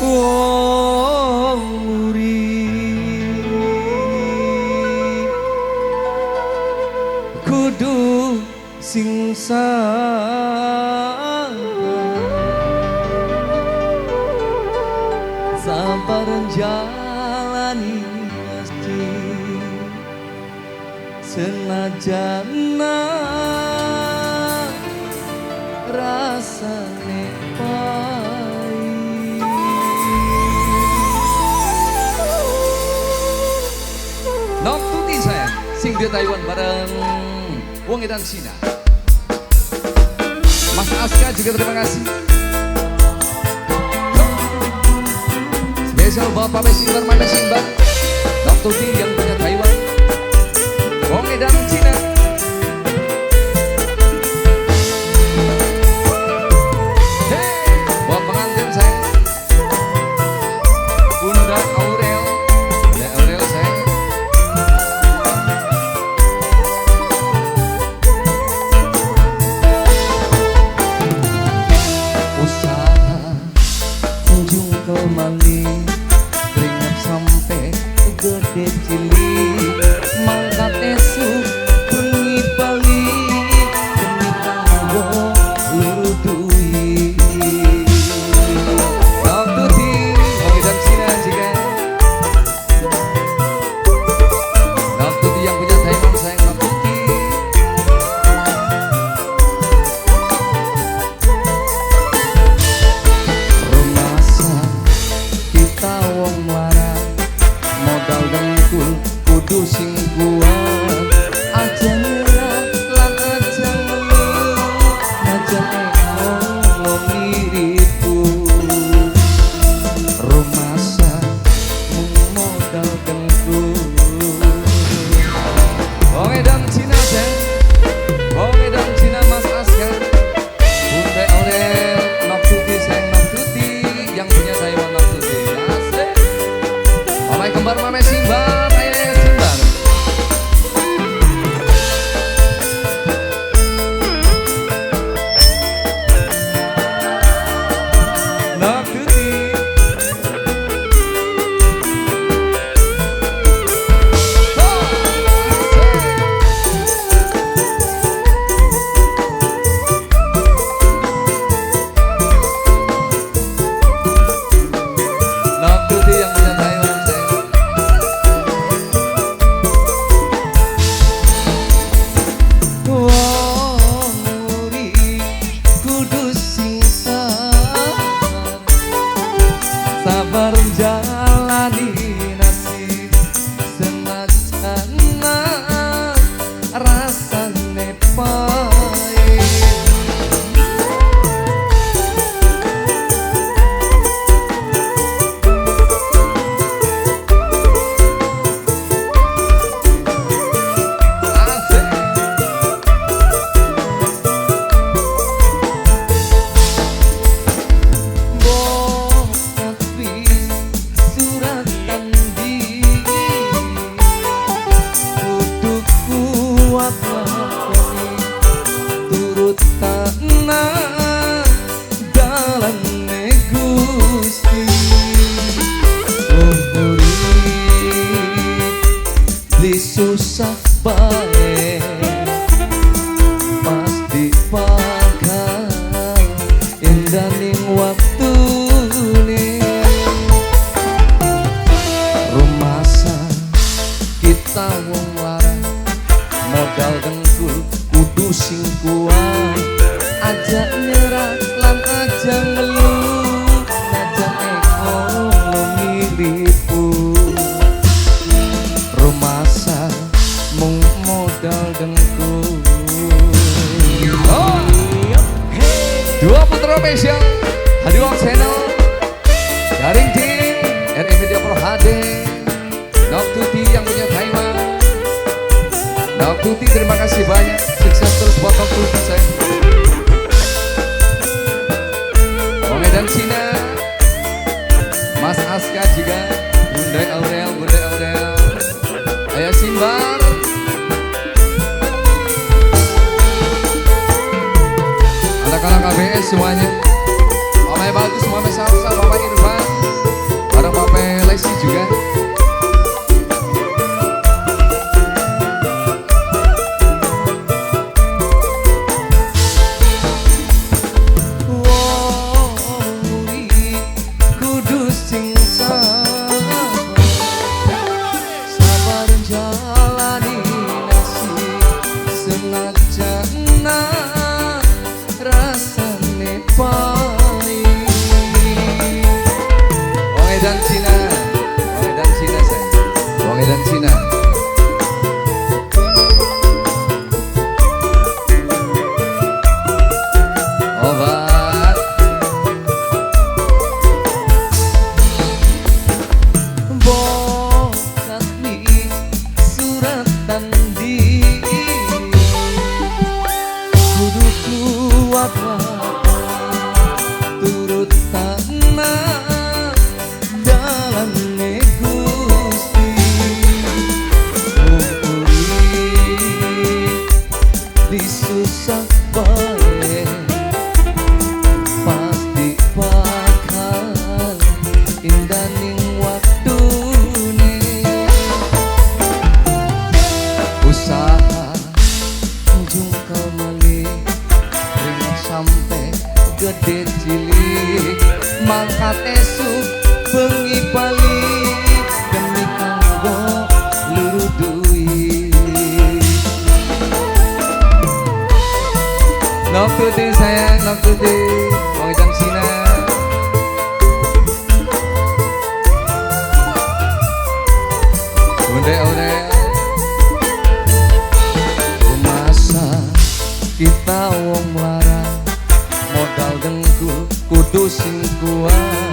wong urip kudu sing sabar sabar jalani mesti senajan rasane pahit. Nok Tuti sayang, sing di Taiwan bareng Wong Edan Cina. Mas Aska juga terima kasih. Spesial Bapak Mesimbar, Mama Simbar, Nok Tuti yang punya Taiwan, Wong Edan Cina. Mani keringat sampai gede cilik mangkat esuk bengi bali demi kanggo luru duit. Nok Tuti Wong Edan Cina juga. Nok Tuti yang punya Taiwan sayang. Nok Tuti wong larang modal dengkul kudu sing kuat aja nyerah lan aja ngeluh aja ngomong miripku rumasa mung modal dengkul. Wong Edan Cina sayang, Wong Edan Cina Mas Aska, Bunda Aurel, Nok Tuti sayang. Nok Tuti yang punya Taiwan. Nok Tuti Mamai kembar Mamai Simbar, ayah Simbar. Nok Tuti Nok Tuti yang punya Taiwan. Sabar jalani nasib senajan rasane pahit. Turut tanah dalam negusti beli susah bae pasti bakal indah ning waktune rumasa kita wong larang modal dengkul kudu sing kuat aja nyerah lan aja ngeluh aja ekonomi miripku rumasa mung modal dengkul. Oh, dua putra spesial Hadiwang Channel Garing Tim RI Media Pro HD. Nok Tuti yang punya Taiwan. Nok Tuti terima kasih banyak, sukses terus buat Nok Tuti saya. Wong Edan Cina, Mas Aska juga, Bunda Aurel, Ayah Simbar, anak-anak KBS semuanya, Mamai Bagus, Mamai Salsa, Bapak Irfan. mangkat esuk bengi balik demi kanggo luru duit. Nok tuti sayang, nok tuti wong edang sinar. Onde-onde masa kita wong larang modal dengkul kudu sing kuat.